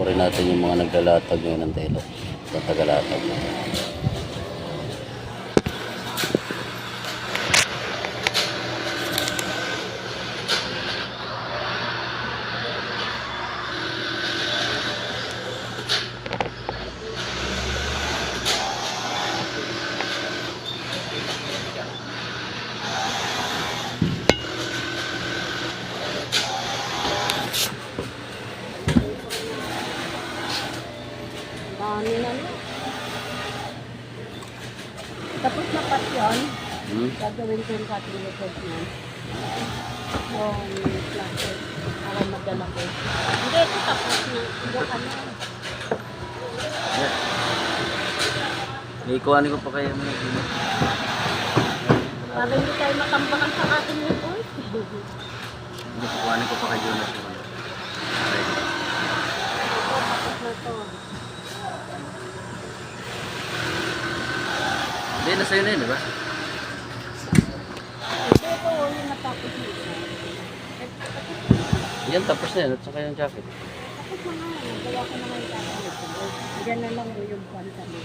Panoorin natin yung mga naglalatag ngayon ng tela. Sa tagalatag. Dami na no. Tapos na pat yun. Gagawin ko yung cutting record niya. Yung plastic. Para madala ko. Hindi, ito tapos na. Hindi ka na. Ikuhanin ko pa kayo mga dito. Para hindi tayo matambakan sa cutting record. Hindi, kuhanin ko pa kayo na siya. Tapos na to. Hindi, nasa yun na yun, di ba? Ito po, yung natapos nito. Yan, tapos na yan. At saka yung jacket. Tapos na nga, nagawa ko naman yung cutting record. Diyan na lang yung panta mo.